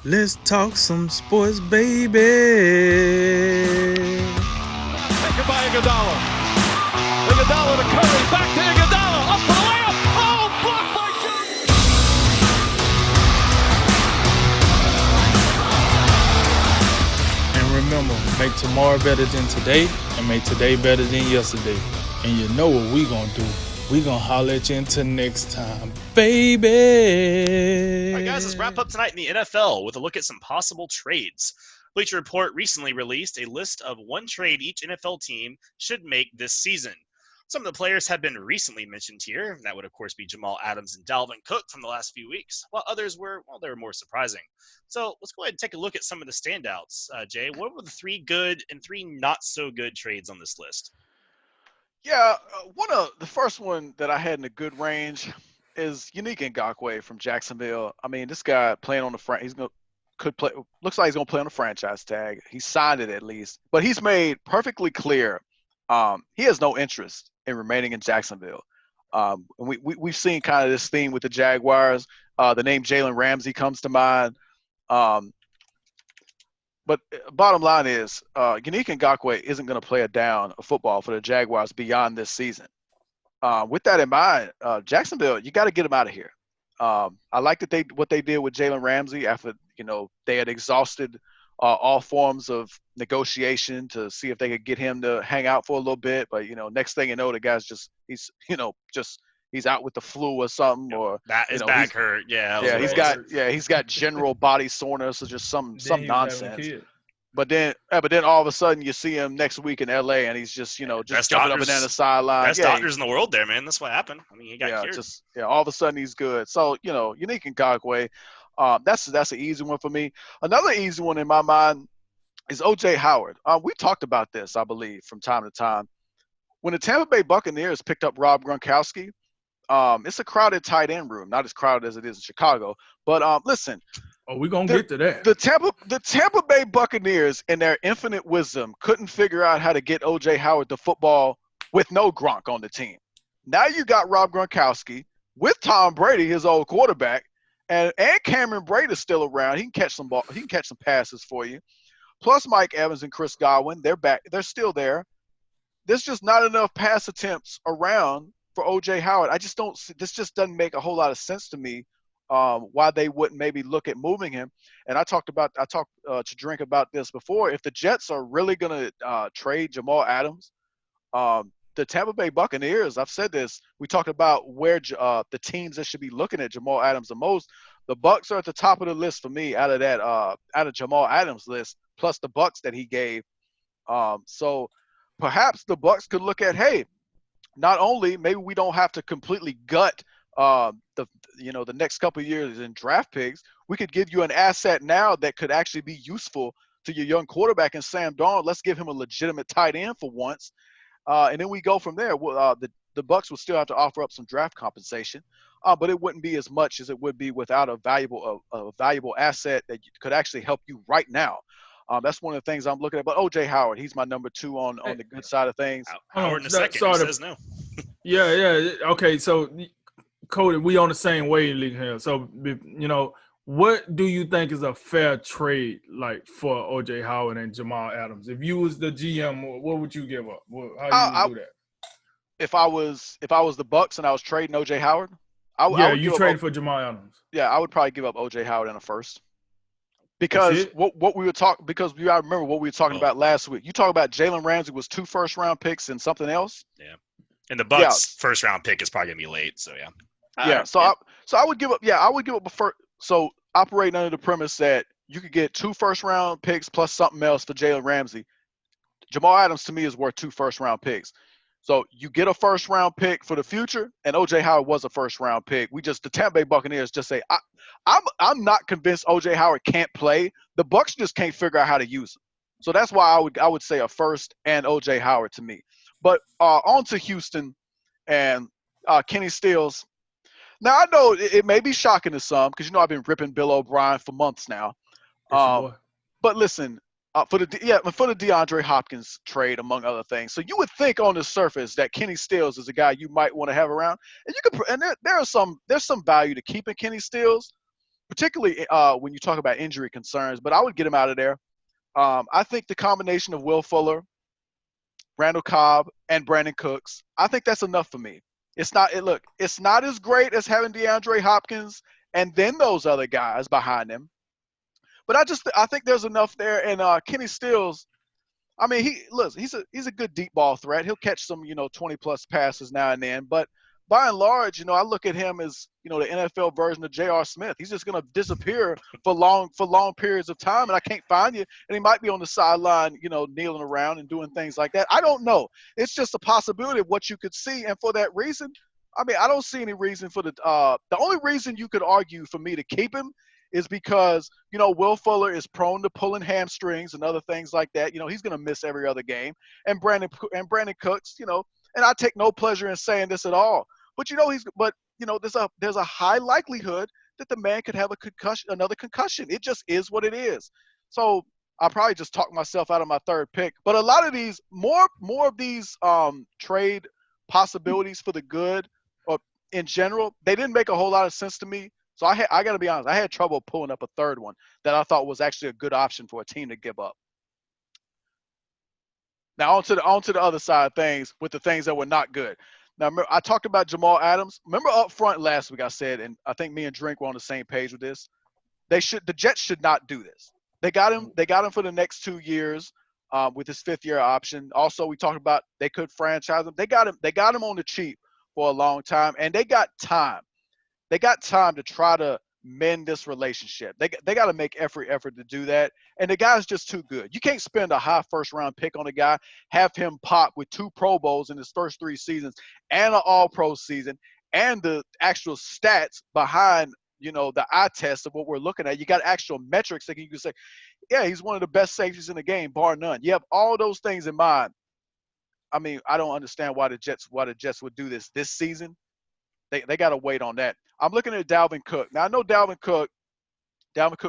Let's talk some sports, baby. Taken by Iguodala. Iguodala to Curry. Back to Iguodala. Up for the layup. Oh, blocked by And remember, make tomorrow better than today, and make today better than yesterday. And you know what we gonna do? We gonna holler at you until next time, baby. All right, guys, let's wrap up tonight in the NFL with a look at some possible trades. Bleacher Report recently released a list of one trade each NFL team should make this season. Some of the players have been recently mentioned here. That would, of course, be Jamal Adams and Dalvin Cook from the last few weeks, while others were, they were more surprising. So let's go ahead and take a look at some of the standouts. Jay, what were the 3 good and 3 not so good trades on this list? Yeah, one of the first one that I had in a good range is Unique Ngakoue from Jacksonville. I mean, this guy playing on the front, looks like he's gonna play on the franchise tag. He signed it at least, but he's made perfectly clear he has no interest in remaining in Jacksonville. We've seen kind of this theme with the Jaguars. The name Jalen Ramsey comes to mind. But bottom line is, Unique Ngakoue isn't going to play a down of football for the Jaguars beyond this season. With that in mind, Jacksonville, you got to get them out of here. I like that what they did with Jalen Ramsey after they had exhausted all forms of negotiation to see if they could get him to hang out for a little bit. But next thing you know, the guy's he's out with the flu or something, or his back hurt. Yeah, he's got general body soreness or just some nonsense. But then all of a sudden you see him next week in LA and he's just just jumping up and down the sideline. Best doctors in the world there, man. That's what happened. I mean, he got cured. All of a sudden he's good. So Unique Ngakoue, that's an easy one for me. Another easy one in my mind is O.J. Howard. We talked about this, I believe, from time to time. When the Tampa Bay Buccaneers picked up Rob Gronkowski, it's a crowded tight end room, not as crowded as it is in Chicago. But listen. Oh, we're going to get to that. The Tampa Bay Buccaneers, in their infinite wisdom, couldn't figure out how to get O.J. Howard the football with no Gronk on the team. Now you got Rob Gronkowski with Tom Brady, his old quarterback, and Cameron Brate is still around. He can catch some ball. He can catch some passes for you. Plus Mike Evans and Chris Godwin, they're back. They're still there. There's just not enough pass attempts around for O.J. Howard. I just don't – this just doesn't make a whole lot of sense to me why they wouldn't maybe look at moving him. And I talked to Drink about this before. If the Jets are really going to trade Jamal Adams, the Tampa Bay Buccaneers, I've said this, we talked about where the teams that should be looking at Jamal Adams the most. The Bucs are at the top of the list for me out of Jamal Adams list, plus the Bucs that he gave. So perhaps the Bucs could look at, hey, not only maybe we don't have to completely gut the next couple of years in draft picks, we could give you an asset now that could actually be useful to your young quarterback in Sam Darnold. Let's give him a legitimate tight end for once, and then we go from there. The Bucs would still have to offer up some draft compensation, but it wouldn't be as much as it would be without a valuable asset that could actually help you right now. That's one of the things I'm looking at. But O.J. Howard, he's my number 2 on the good side of things. Howard in a second. He says no. Yeah. Okay, so Cody, we on the same wavelength here. So what do you think is a fair trade like for O.J. Howard and Jamal Adams? If you was the GM, what would you give up? How you do that? If I was the Bucs and I was trading O.J. Howard, you traded for Jamal Adams. Yeah, I would probably give up O.J. Howard in a first. Because what we were talking, because you gotta remember what we were talking about last week. You talk about Jalen Ramsey was 2 first-round picks and something else. Yeah, and the Bucs' first-round pick is probably gonna be late. So yeah. I would give up. Yeah, I would give up a first. So operating under the premise that you could get 2 first-round picks plus something else for Jalen Ramsey. Jamal Adams to me is worth 2 first-round picks. So you get a first-round pick for the future, and O.J. Howard was a first-round pick. The Tampa Bay Buccaneers just say, I'm not convinced O.J. Howard can't play. The Bucs just can't figure out how to use him. So that's why I would say a first and O.J. Howard to me. But on to Houston and Kenny Stills. Now I know it may be shocking to some because I've been ripping Bill O'Brien for months now. But listen. For the DeAndre Hopkins trade, among other things. So you would think on the surface that Kenny Stills is a guy you might want to have around, and there's some value to keeping Kenny Stills, particularly when you talk about injury concerns. But I would get him out of there. I think the combination of Will Fuller, Randall Cobb, and Brandon Cooks, I think that's enough for me. It's not it's not as great as having DeAndre Hopkins and then those other guys behind him. But I think there's enough there. And Kenny Stills, I mean, he's a good deep ball threat. He'll catch some 20+ passes now and then. But by and large, I look at him as the NFL version of J.R. Smith. He's just going to disappear for long periods of time, and I can't find you. And he might be on the sideline, kneeling around and doing things like that. I don't know. It's just a possibility of what you could see, and for that reason, I mean, I don't see any reason for the only reason you could argue for me to keep him is because, Will Fuller is prone to pulling hamstrings and other things like that. He's going to miss every other game. And Brandon Cooks, and I take no pleasure in saying this at all. But, there's a high likelihood that the man could have another concussion. It just is what it is. So I'll probably just talk myself out of my third pick. But a lot of these, more of these trade possibilities for the good or in general, they didn't make a whole lot of sense to me. So I got to be honest, I had trouble pulling up a third one that I thought was actually a good option for a team to give up. Now on to the other side of things with the things that were not good. Now remember, I talked about Jamal Adams. Remember up front last week I said, and I think me and Drink were on the same page with this. The Jets should not do this. They got him for the next 2 years with his 5th-year option. Also, we talked about they could franchise him. They got him on the cheap for a long time, and they got time. They got time to try to mend this relationship. They got to make every effort to do that. And the guy's just too good. You can't spend a high first-round pick on a guy, have him pop with 2 Pro Bowls in his first 3 seasons and an All-Pro season and the actual stats behind, the eye test of what we're looking at. You got actual metrics that you can say, yeah, he's one of the best safeties in the game, bar none. You have all those things in mind. I mean, I don't understand why the Jets would do this season. They got to wait on that. I'm looking at Dalvin Cook. Now, I know Dalvin Cook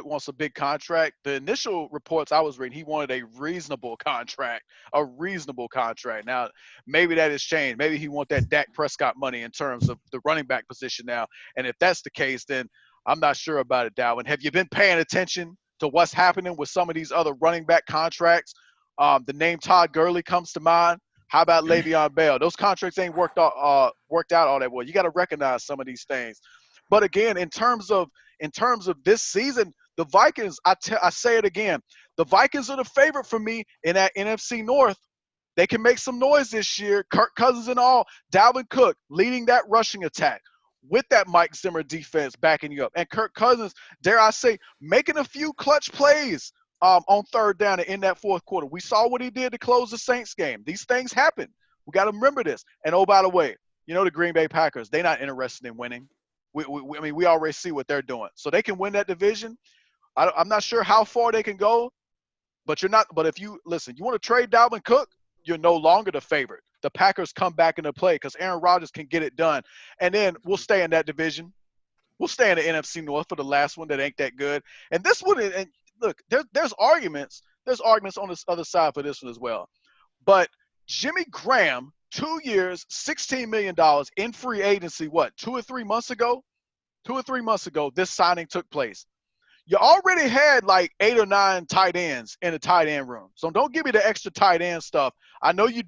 wants a big contract. The initial reports I was reading, he wanted a reasonable contract. Now, maybe that has changed. Maybe he wants that Dak Prescott money in terms of the running back position now. And if that's the case, then I'm not sure about it, Dalvin. Have you been paying attention to what's happening with some of these other running back contracts? The name Todd Gurley comes to mind. How about Le'Veon Bell? Those contracts ain't worked out all that well. You got to recognize some of these things. But again, in terms of this season, the Vikings, I say it again, the Vikings are the favorite for me in that NFC North. They can make some noise this year. Kirk Cousins and all, Dalvin Cook leading that rushing attack with that Mike Zimmer defense backing you up. And Kirk Cousins, dare I say, making a few clutch plays on 3rd down and in that 4th quarter. We saw what he did to close the Saints game. These things happen. We got to remember this. And oh, by the way, the Green Bay Packers, they're not interested in winning. I mean, we already see what they're doing. So they can win that division. I'm not sure how far they can go, but you're not. But if you listen, you want to trade Dalvin Cook, you're no longer the favorite. The Packers come back into play because Aaron Rodgers can get it done. And then we'll stay in that division. We'll stay in the NFC North for the last one that ain't that good. And this one, and look, there's arguments. There's arguments on this other side for this one as well. But Jimmy Graham, 2 years, $16 million in free agency, 2 or 3 months ago? 2 or 3 months ago, this signing took place. You already had like 8 or 9 tight ends in the tight end room. So don't give me the extra tight end stuff. I know you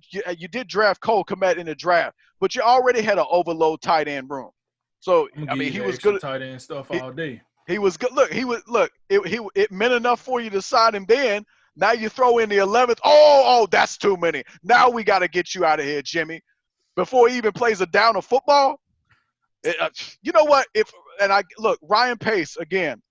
did draft Cole Kmet in the draft, but you already had an overload tight end room. So, I mean, he was good at tight end stuff all day. He was good. It meant enough for you to sign him then. Now you throw in the 11th. Oh, that's too many. Now we got to get you out of here, Jimmy, before he even plays a down of football. You know what? Ryan Pace again.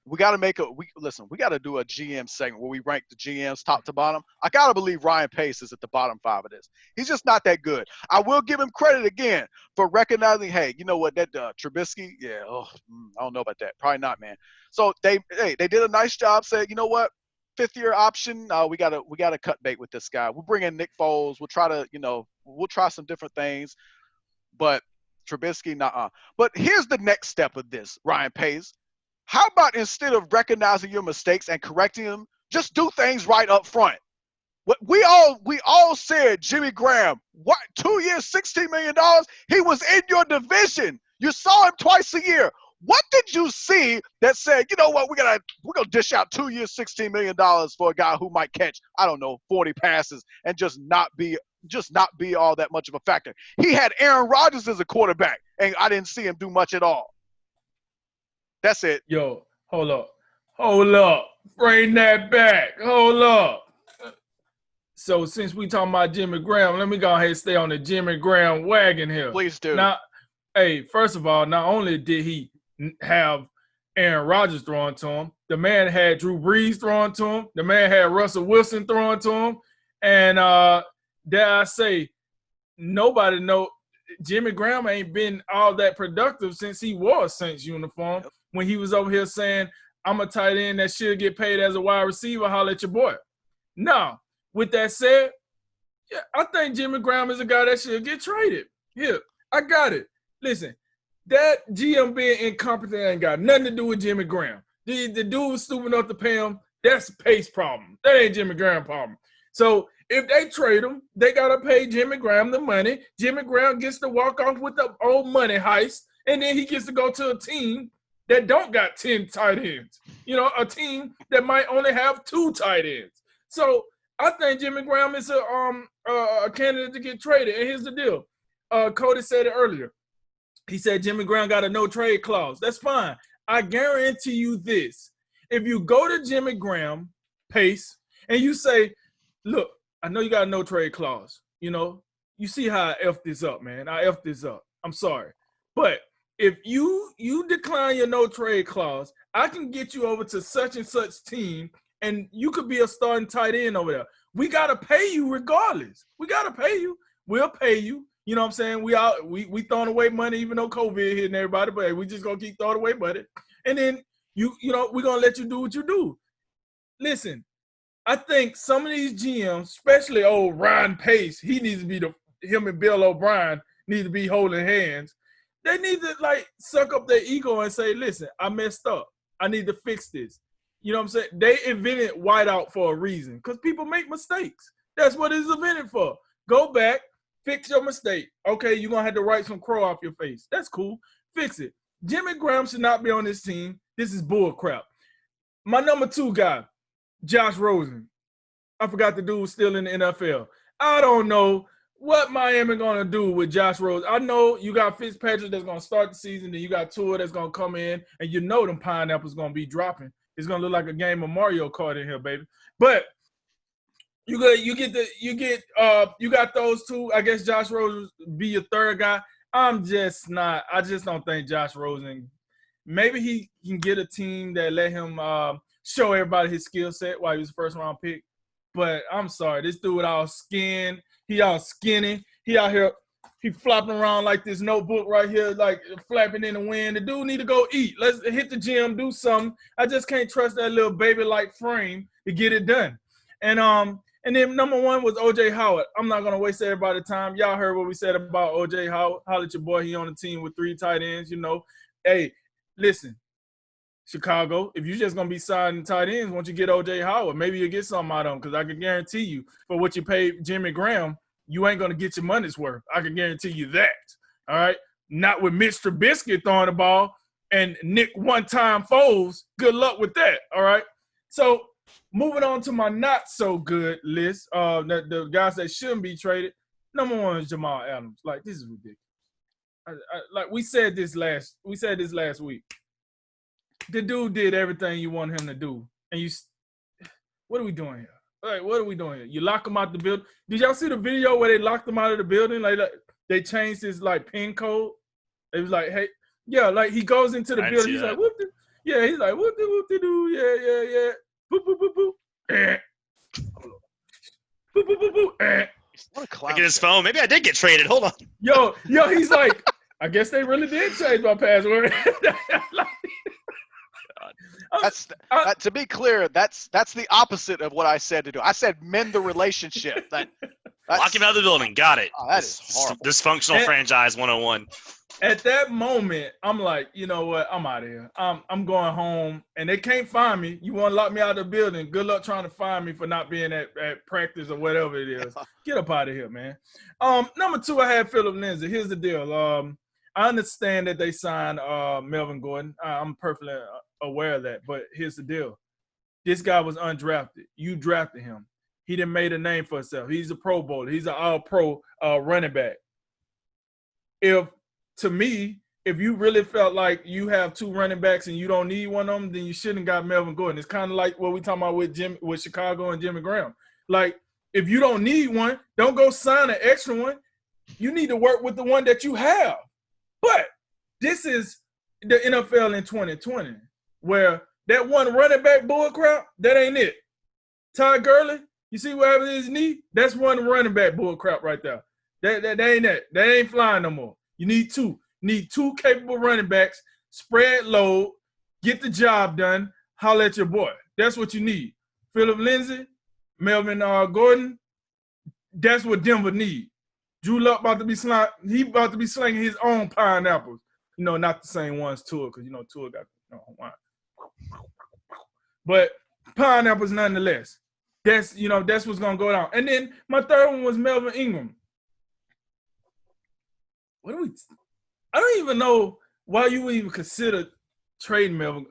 We got to we got to do a GM segment where we rank the GMs top to bottom. I got to believe Ryan Pace is at the bottom 5 of this. He's just not that good. I will give him credit again for recognizing, hey, you know what, that Trubisky, yeah, I don't know about that. Probably not, man. So they did a nice job, said, you know what, 5th-year option, we got to cut bait with this guy. We'll bring in Nick Foles. We'll try to, we'll try some different things. But Trubisky, nuh-uh. But here's the next step of this, Ryan Pace. How about instead of recognizing your mistakes and correcting them, just do things right up front? We all said Jimmy Graham, 2 years, $16 million? He was in your division. You saw him twice a year. What did you see that said, you know what, we're gonna dish out 2 years, $16 million for a guy who might catch, I don't know, 40 passes and just not be all that much of a factor. He had Aaron Rodgers as a quarterback, and I didn't see him do much at all. That's it. Yo, hold up. Bring that back. Hold up. So since we talking about Jimmy Graham, let me go ahead and stay on the Jimmy Graham wagon here. Please do. Now, hey, first of all, not only did he have Aaron Rodgers throwing to him, the man had Drew Brees throwing to him, the man had Russell Wilson throwing to him, and dare I say, nobody know Jimmy Graham ain't been all that productive since he wore a Saints uniform. When he was over here saying, I'm a tight end that should get paid as a wide receiver, holla at your boy. Now, with that said, yeah, I think Jimmy Graham is a guy that should get traded. Here, I got it. Listen, that GM being incompetent ain't got nothing to do with Jimmy Graham. The dude stupid enough to pay him, that's Pace problem. That ain't Jimmy Graham problem. So if they trade him, they got to pay Jimmy Graham the money. Jimmy Graham gets to walk off with the old money heist, and then he gets to go to a team that don't got 10 tight ends. You know, a team that might only have 2 tight ends. So I think Jimmy Graham is a candidate to get traded. And here's the deal. Cody said it earlier. He said Jimmy Graham got a no-trade clause. That's fine. I guarantee you this. If you go to Jimmy Graham, Pace, and you say, look, I know you got a no-trade clause. You know, you see how I effed this up, man. I effed this up. I'm sorry. But if you decline your no-trade clause, I can get you over to such and such team, and you could be a starting tight end over there. We got to pay you regardless. We got to pay you. We'll pay you. You know what I'm saying? We throwing away money even though COVID hitting everybody, but hey, we just going to keep throwing away money. And then, you know, we're going to let you do what you do. Listen, I think some of these GMs, especially old Ryan Pace, he needs to be him and Bill O'Brien need to be holding hands. They need to, like, suck up their ego and say, listen, I messed up. I need to fix this. You know what I'm saying? They invented whiteout for a reason because people make mistakes. That's what it's invented for. Go back, fix your mistake. Okay, you're going to have to wipe some crow off your face. That's cool. Fix it. Jimmy Graham should not be on this team. This is bull crap. My number 2 guy, Josh Rosen. I forgot the dude was still in the NFL. I don't know what Miami going to do with Josh Rosen. I know you got Fitzpatrick that's going to start the season, then you got Tua that's going to come in, and you know them pineapples going to be dropping. It's going to look like a game of Mario Kart in here, baby. But you got those 2. I guess Josh Rosen be your 3rd guy. I just don't think Josh Rosen, maybe he can get a team that let him show everybody his skill set while he was first round pick. But I'm sorry, this dude all skin. He all skinny. He out here, he flopping around like this notebook right here, like flapping in the wind. The dude need to go eat. Let's hit the gym, do something. I just can't trust that little baby-like frame to get it done. And then number 1 was O.J. Howard. I'm not going to waste everybody's time. Y'all heard what we said about O.J. Howard. Holler at your boy. He on the team with 3 tight ends, you know. Hey, listen, Chicago, if you're just going to be signing tight ends, once you get O.J. Howard, maybe you'll get something out of him because I can guarantee you for what you paid Jimmy Graham, you ain't going to get your money's worth. I can guarantee you that, all right? Not with Mitch Trubisky throwing the ball and Nick one-time Foles. Good luck with that, all right? So moving on to my not-so-good list, the guys that shouldn't be traded, number 1 is Jamal Adams. Like, this is ridiculous. Like we said this last week. The dude did everything you want him to do. And what are we doing here? Like, what are we doing here? You lock him out the building. Did y'all see the video where they locked him out of the building? Like they changed his, like, PIN code. It was like, hey, yeah, like he goes into the building. He's like, whoop-de. Yeah, he's like, whoop-de-whoop-de-doo. Yeah. Boop, boop, boop, boop. Boop, boop, boop, boop. What a clown. Look at his phone. Maybe I did get traded. Hold on. Yo, he's like, I guess they really did change my password. To be clear, that's the opposite of what I said to do. I said mend the relationship. Lock him out of the building. Got it. Oh, that is horrible. Dysfunctional franchise 101. At that moment, I'm like, you know what? I'm out of here. I'm going home, and they can't find me. You want to lock me out of the building? Good luck trying to find me for not being at practice or whatever it is. Get up out of here, man. Number 2, I had Philip Lindsay. Here's the deal. I understand that they signed Melvin Gordon. I'm perfectly aware of that. But here's the deal. This guy was undrafted. You drafted him. He done made a name for himself. He's a Pro Bowler. He's an all-pro running back. To me, if you really felt like you have two running backs and you don't need one of them, then you shouldn't have got Melvin Gordon. It's kind of like what we talking about with Chicago and Jimmy Graham. Like, if you don't need one, don't go sign an extra one. You need to work with the one that you have. But this is the NFL in 2020, where that one running back bullcrap, that ain't it. Todd Gurley, you see what happened to his knee? That's one running back bullcrap right there. That ain't that. That ain't flying no more. You need two. You need two capable running backs, spread load, get the job done, holler at your boy. That's what you need. Phillip Lindsay, Melvin Gordon, that's what Denver need. Drew Luck about to be slinging his own pineapples. Not the same ones Tua, because Tua got wine. But pineapples nonetheless. That's what's gonna go down. And then my third one was Melvin Ingram. I don't even know why you would even consider trading Melvin.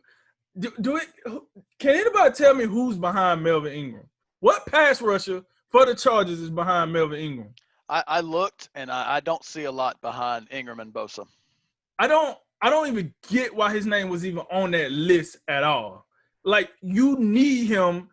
Can anybody tell me who's behind Melvin Ingram? What pass rusher for the Chargers is behind Melvin Ingram? I looked, and I don't see a lot behind Ingram and Bosa. I don't even get why his name was even on that list at all. Like, you need him.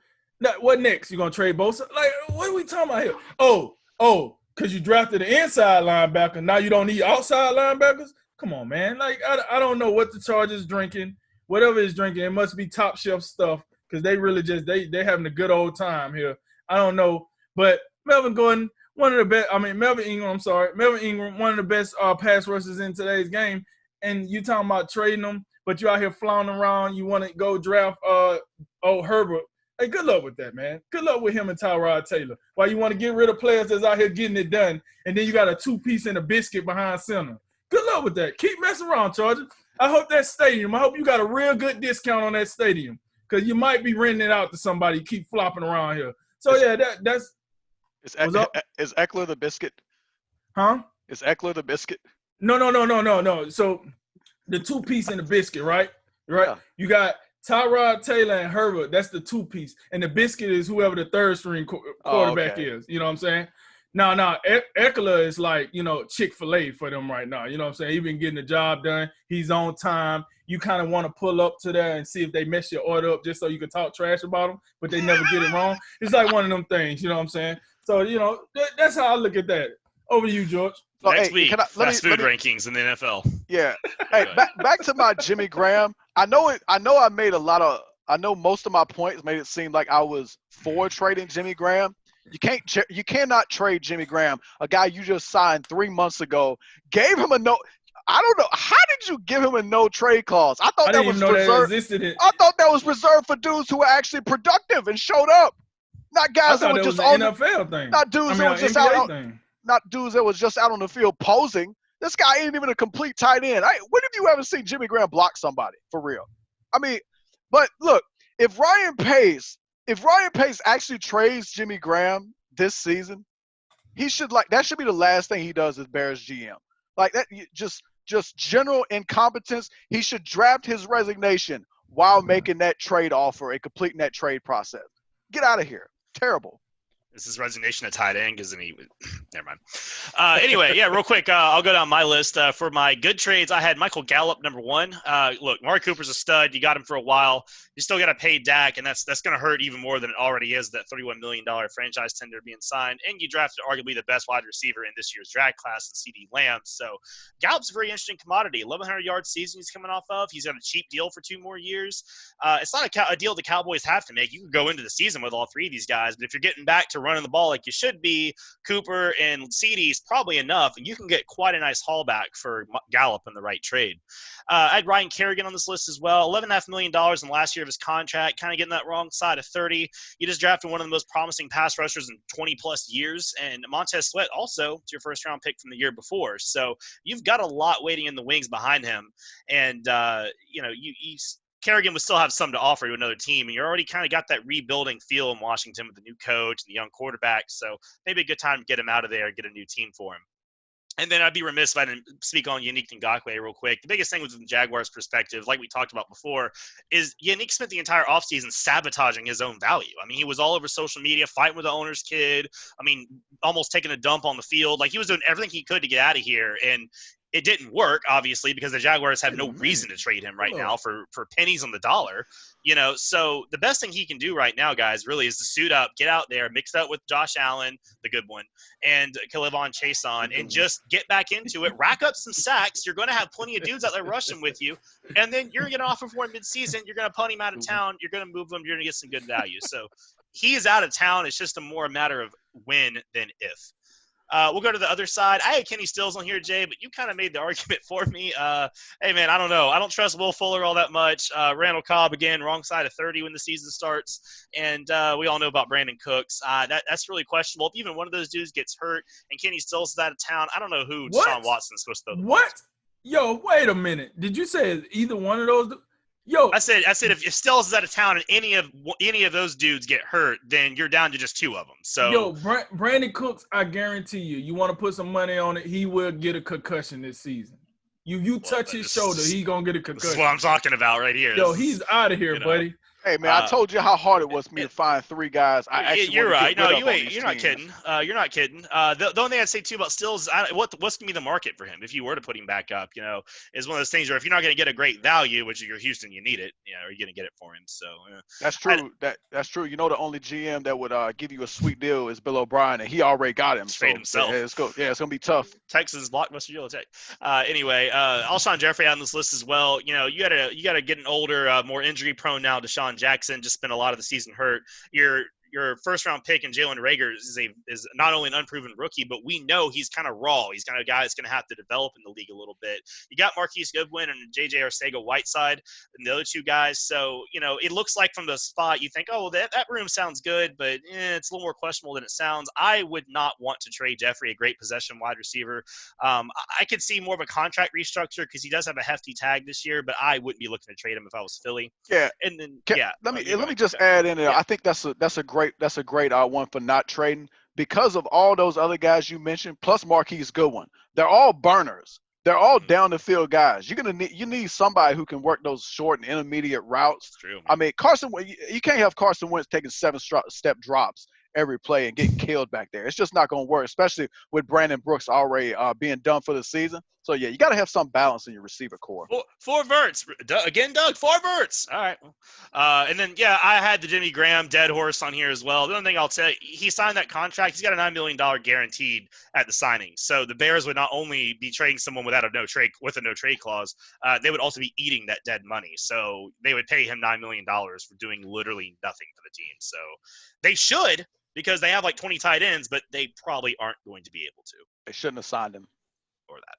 What next? You gonna trade Bosa? Like, what are we talking about here? Oh, because you drafted an inside linebacker. Now you don't need outside linebackers? Come on, man. Like, I don't know what the Chargers drinking. Whatever is drinking, it must be top shelf stuff, because they really just they having a good old time here. I don't know, but Melvin Gordon, Melvin Ingram, one of the best pass rushers in today's game. And you talking about trading him, but you out here flaunting around. You want to go draft Herbert. Hey, good luck with that, man. Good luck with him and Tyrod Taylor. Why you want to get rid of players that's out here getting it done, and then you got a two-piece and a biscuit behind center. Good luck with that. Keep messing around, Chargers. I hope I hope you got a real good discount on that stadium, because you might be renting it out to somebody. Keep flopping around here. So, yeah, that's – Is Eckler the biscuit? Huh? Is Eckler the biscuit? No. So the two-piece and the biscuit, right? Yeah. You got Tyrod Taylor and Herbert. That's the two-piece. And the biscuit is whoever the third-string quarterback is. You know what I'm saying? No, Eckler is like, Chick-fil-A for them right now. You know what I'm saying? He's been getting the job done. He's on time. You kind of want to pull up to there and see if they mess your order up just so you can talk trash about them, but they never get it wrong. It's like one of them things, you know what I'm saying? So, that's how I look at that. Over to you, George. So, Next week, fast food rankings in the NFL. Yeah. Hey, back to my Jimmy Graham. I know most of my points made it seem like I was for trading Jimmy Graham. You cannot trade Jimmy Graham, a guy you just signed 3 months ago, gave him a no. I don't know. How did you give him a no trade clause? I thought that was reserved. I thought that was reserved for dudes who were actually productive and showed up, not guys that were just on the NFL thing. Not dudes that were just out. Not dudes that was just out on the field posing. This guy ain't even a complete tight end. When have you ever seen Jimmy Graham block somebody for real? But look, if Ryan Pace actually trades Jimmy Graham this season, that should be the last thing he does as Bears GM. Like that, just general incompetence. He should draft his resignation while making that trade offer and completing that trade process. Get out of here. Terrible. This is resignation at tight end, isn't he? Never mind. Anyway, yeah, real quick, I'll go down my list. For my good trades, I had Michael Gallup, number one. Look, Amari Cooper's a stud. You got him for a while. You still got to pay Dak, and that's going to hurt even more than it already is, that $31 million franchise tender being signed. And you drafted arguably the best wide receiver in this year's draft class in CeeDee Lamb. So Gallup's a very interesting commodity. 1,100-yard season he's coming off of. He's got a cheap deal for 2 more years. It's not a deal the Cowboys have to make. You can go into the season with all 3 of these guys, but if you're getting back to running the ball like you should be, Cooper and CeeDee's probably enough, and you can get quite a nice haul back for Gallup in the right trade. I had Ryan Kerrigan on this list as well. $11.5 million in the last year of his contract, kind of getting that wrong side of 30. You just drafted one of the most promising pass rushers in 20-plus years, and Montez Sweat also, it's your first-round pick from the year before. So you've got a lot waiting in the wings behind him, and Kerrigan would still have some to offer to another team, and you're already kind of got that rebuilding feel in Washington with the new coach and the young quarterback, so maybe a good time to get him out of there and get a new team for him. And then I'd be remiss if I didn't speak on Yannick Ngakoue real quick. The biggest thing with the Jaguars' perspective, like we talked about before, is Yannick spent the entire offseason sabotaging his own value. I mean, he was all over social media, fighting with the owner's kid. I mean, almost taking a dump on the field. Like, he was doing everything he could to get out of here. And it didn't work, obviously, because the Jaguars have no reason to trade him right now for pennies on the dollar. So the best thing he can do right now, guys, really is to suit up, get out there, mix that with Josh Allen, the good one, and K'Lavon Chaisson, and just get back into it, rack up some sacks. You're going to have plenty of dudes out there rushing with you, and then you're going to offer for him midseason. You're going to punt him out of town. You're going to move him. You're going to get some good value. So he is out of town. It's just a matter of when than if. We'll go to the other side. I had Kenny Stills on here, Jay, but you kind of made the argument for me. Hey, man, I don't know. I don't trust Will Fuller all that much. Randall Cobb, again, wrong side of 30 when the season starts. And we all know about Brandon Cooks. That's really questionable. If even one of those dudes gets hurt and Kenny Stills is out of town, I don't know who Deshaun Watson's supposed to throw. What? Yo, wait a minute. Did you say either one of those? Yo, I said if Stills is out of town and any of those dudes get hurt, then you're down to just two of them. So Brandon Cooks, I guarantee you want to put some money on it, he will get a concussion this season. You touch his shoulder, he gonna get a concussion. This is what I'm talking about right here. Yo, he's out of here, buddy. Hey, man, I told you how hard it was for me to find three guys. You're right. No, you're not kidding. You're not kidding. The only thing I'd say, too, about Stills, what's going to be the market for him if you were to put him back up, is one of those things where if you're not going to get a great value, which you're Houston, you need it, are you going to get it for him? So That's true. That's true. The only GM that would give you a sweet deal is Bill O'Brien, and he already got him. Trade himself. Yeah, it's going to be tough. Texas blockbuster Yellow Tech. Anyway, Alshon Jeffrey on this list as well. You got to get an older, more injury-prone now Deshaun Jackson. Just spent a lot of the season hurt. Your first round pick in Jalen Reagor is not only an unproven rookie, but we know he's kind of raw. He's kind of a guy that's going to have to develop in the league a little bit. You got Marquise Goodwin and JJ Arcega-Whiteside and the other two guys. So, it looks like from the spot you think, oh, that room sounds good, but it's a little more questionable than it sounds. I would not want to trade Jeffrey, a great possession wide receiver. I could see more of a contract restructure because he does have a hefty tag this year, but I wouldn't be looking to trade him if I was Philly. Yeah. And then, Let me just add in there. Yeah. I think that's a great one for not trading because of all those other guys you mentioned, plus Marquise Goodwin. They're all burners. They're all down the field guys. You need somebody who can work those short and intermediate routes. That's true. I mean, you can't have Carson Wentz taking 7-step drops every play and getting killed back there. It's just not going to work, especially with Brandon Brooks already being done for the season. So, yeah, you got to have some balance in your receiver core. Four verts. Again, Doug, 4 verts. All right. And then, I had the Jimmy Graham dead horse on here as well. The only thing I'll tell you, he signed that contract. He's got a $9 million guaranteed at the signing. So the Bears would not only be trading someone with a no trade clause, they would also be eating that dead money. So they would pay him $9 million for doing literally nothing for the team. So they should, because they have like 20 tight ends, but they probably aren't going to be able to. They shouldn't have signed him. Or that.